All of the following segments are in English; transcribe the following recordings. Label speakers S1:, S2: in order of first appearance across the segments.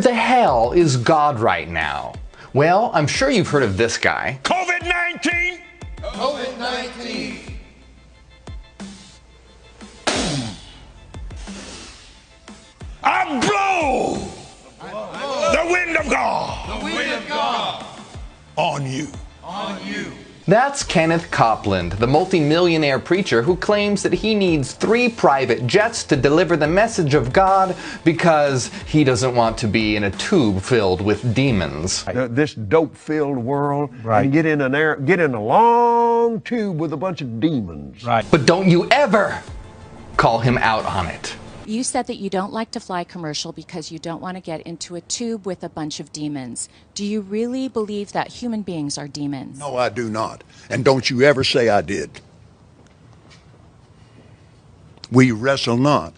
S1: The hell is God right now? Well, I'm sure you've heard of this guy.
S2: COVID-19!
S3: COVID-19!
S2: I blow the wind of God
S3: The wind of God
S2: on you.
S3: on you.
S1: That's Kenneth Copeland, the multimillionaire preacher who claims that he needs 3 private jets to deliver the message of God because he doesn't want to be in a tube filled with demons.
S4: This dope-filled world,
S5: Right.
S4: and get in a long tube with a bunch of demons.
S5: Right.
S1: But don't you ever call him out on it.
S6: You said that you don't like to fly commercial because you don't want to get into a tube with a bunch of demons. Do you really believe that human beings are demons?
S2: No, I do not. And don't you ever say I did. We wrestle not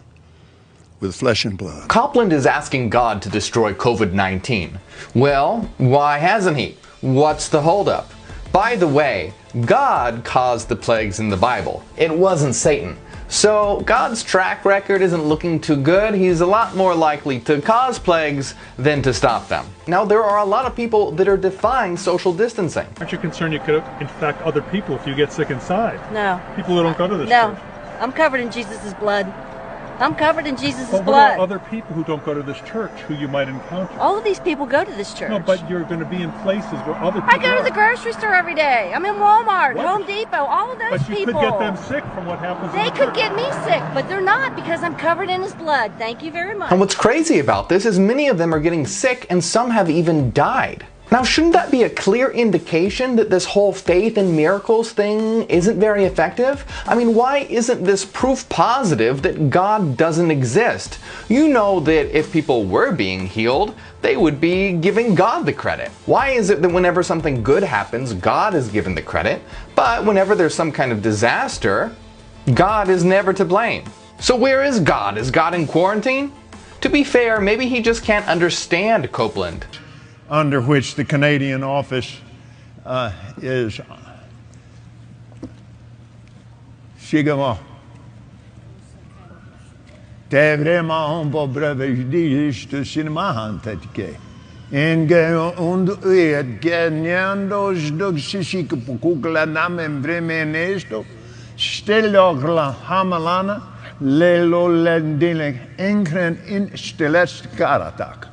S2: with flesh and blood.
S1: Copeland is asking God to destroy COVID-19. Well, why hasn't he? What's the holdup? By the way, God caused the plagues in the Bible. It wasn't Satan. So God's track record isn't looking too good. He's a lot more likely to cause plagues than to stop them. Now, there are a lot of people that are defying social distancing.
S7: Aren't you concerned you could infect other people if you get sick inside?
S8: No.
S7: People who don't go to this
S8: No.
S7: church.
S8: I'm covered in Jesus' blood. I'm covered in Jesus'
S7: But what
S8: blood.
S7: about other people who don't go to this church who you might encounter?
S8: All of these people go to this church.
S7: No, but you're going to be in places where other people
S8: I go to
S7: are.
S8: the grocery store every day. I'm in Walmart,
S7: What?
S8: Home Depot, all of those
S7: But you
S8: people.
S7: could get them sick from what happens in
S8: They
S7: the
S8: could
S7: church.
S8: get me sick, but they're not because I'm covered in his blood. Thank you very much.
S1: And what's crazy about this is many of them are getting sick and some have even died. Now, shouldn't that be a clear indication that this whole faith in miracles thing isn't very effective? I mean, why isn't this proof positive that God doesn't exist? You know that if people were being healed, they would be giving God the credit. Why is it that whenever something good happens, God is given the credit, but whenever there's some kind of disaster, God is never to blame? So where is God? Is God in quarantine? To be fair, maybe he just can't understand Copeland.
S9: Under which the Canadian office is Sigama. Det är vraiment på brödvärdigheten cinemantatike. En gång under ett genyandos doxisique på kukla namen bremenesto. Stellogla hamalana lelo lendile enkren in stelest karatak.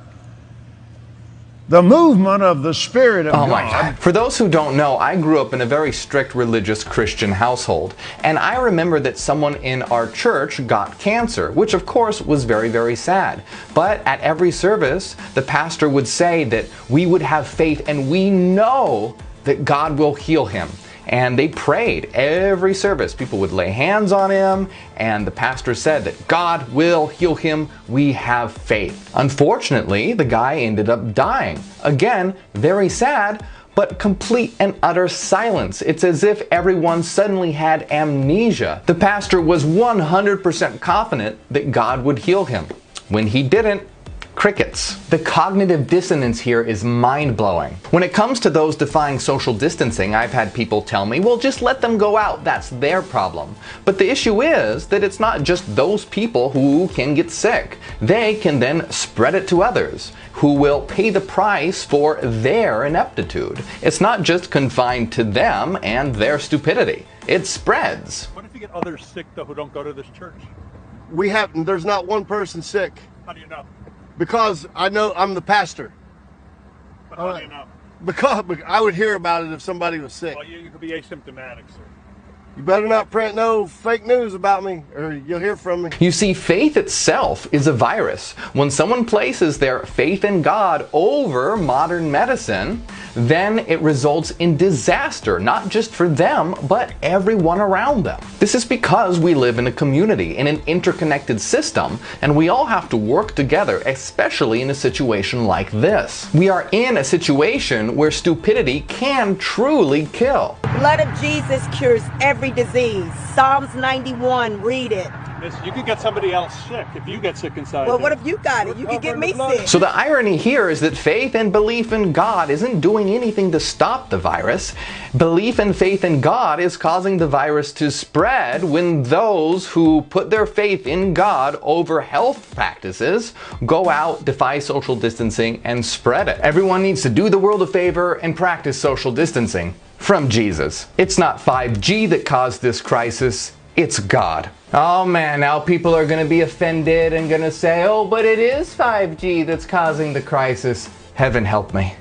S9: The movement of the Spirit of
S1: Oh my
S9: God.
S1: God. For those who don't know, I grew up in a very strict religious Christian household. And I remember that someone in our church got cancer, which of course was very, very sad. But at every service, the pastor would say that we would have faith and we know that God will heal him. And they prayed every service. People would lay hands on him, and the pastor said that God will heal him. We have faith. Unfortunately, the guy ended up dying. Again, very sad, but complete and utter silence. It's as if everyone suddenly had amnesia. The pastor was 100% confident that God would heal him. When he didn't, crickets. The cognitive dissonance here is mind-blowing. When it comes to those defying social distancing, I've had people tell me, well, just let them go out, that's their problem. But the issue is that it's not just those people who can get sick. They can then spread it to others, who will pay the price for their ineptitude. It's not just confined to them and their stupidity. It spreads.
S7: What if you get others sick, though, who don't go to this church?
S10: There's not one person sick.
S7: How do you know?
S10: Because I know I'm the pastor.
S7: But how do you know?
S10: Because I would hear about it if somebody was sick.
S7: Well, you could be asymptomatic, sir.
S10: You better not print no fake news about me, or you'll hear from me.
S1: You see, faith itself is a virus. When someone places their faith in God over modern medicine, then it results in disaster, not just for them, but everyone around them. This is because we live in a community, in an interconnected system, and we all have to work together, especially in a situation like this. We are in a situation where stupidity can truly kill.
S11: Blood of Jesus cures every disease. Psalms 91, read it.
S7: Miss, you could get somebody else sick if you get sick inside.
S5: Well, what if you got it? You could get me sick.
S1: So the irony here is that faith and belief in God isn't doing anything to stop the virus. Belief and faith in God is causing the virus to spread when those who put their faith in God over health practices go out, defy social distancing, and spread it. Everyone needs to do the world a favor and practice social distancing from Jesus. It's not 5G that caused this crisis, it's God. Oh man, now people are going to be offended and going to say, oh, but it is 5G that's causing the crisis. Heaven help me.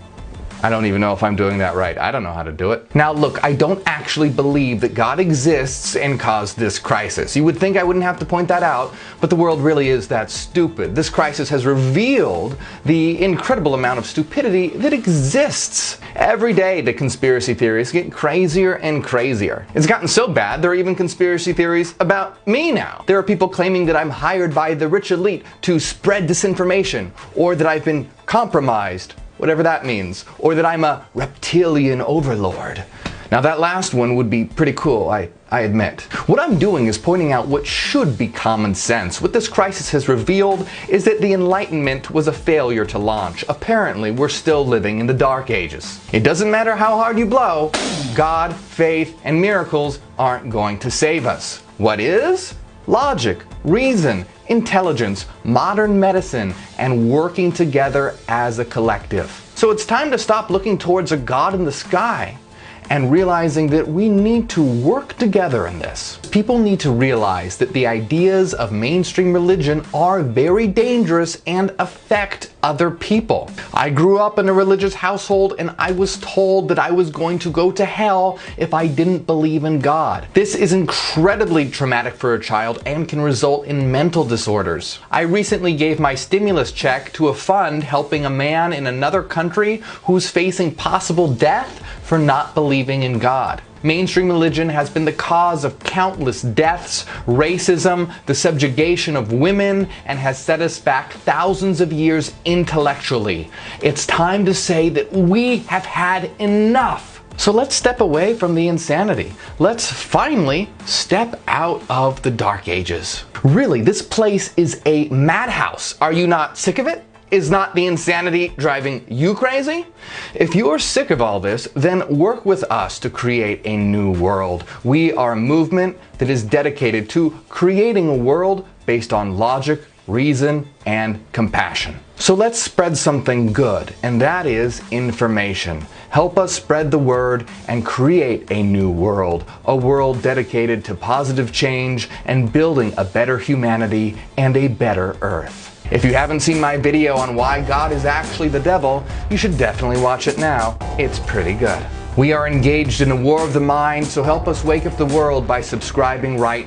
S1: I don't even know if I'm doing that right. I don't know how to do it. Now look, I don't actually believe that God exists and caused this crisis. You would think I wouldn't have to point that out, but the world really is that stupid. This crisis has revealed the incredible amount of stupidity that exists. Every day the conspiracy theories get crazier and crazier. It's gotten so bad there are even conspiracy theories about me now. There are people claiming that I'm hired by the rich elite to spread disinformation, or that I've been compromised, whatever that means, or that I'm a reptilian overlord. Now that last one would be pretty cool, I admit. What I'm doing is pointing out what should be common sense. What this crisis has revealed is that the Enlightenment was a failure to launch. Apparently, we're still living in the Dark Ages. It doesn't matter how hard you blow, God, faith, and miracles aren't going to save us. What is? Logic, reason, intelligence, modern medicine, and working together as a collective. So it's time to stop looking towards a God in the sky and realizing that we need to work together in this. People need to realize that the ideas of mainstream religion are very dangerous and affect other people. I grew up in a religious household and I was told that I was going to go to hell if I didn't believe in God. This is incredibly traumatic for a child and can result in mental disorders. I recently gave my stimulus check to a fund helping a man in another country who's facing possible death for not believing in God. Mainstream religion has been the cause of countless deaths, racism, the subjugation of women, and has set us back thousands of years intellectually. It's time to say that we have had enough. So let's step away from the insanity. Let's finally step out of the Dark Ages. Really, this place is a madhouse. Are you not sick of it? Is not the insanity driving you crazy? If you're sick of all this, then work with us to create a new world. We are a movement that is dedicated to creating a world based on logic, reason, and compassion. So let's spread something good, and that is information. Help us spread the word and create a new world, a world dedicated to positive change and building a better humanity and a better earth. If you haven't seen my video on why God is actually the devil, you should definitely watch it now. It's pretty good. We are engaged in a war of the mind, so help us wake up the world by subscribing right now.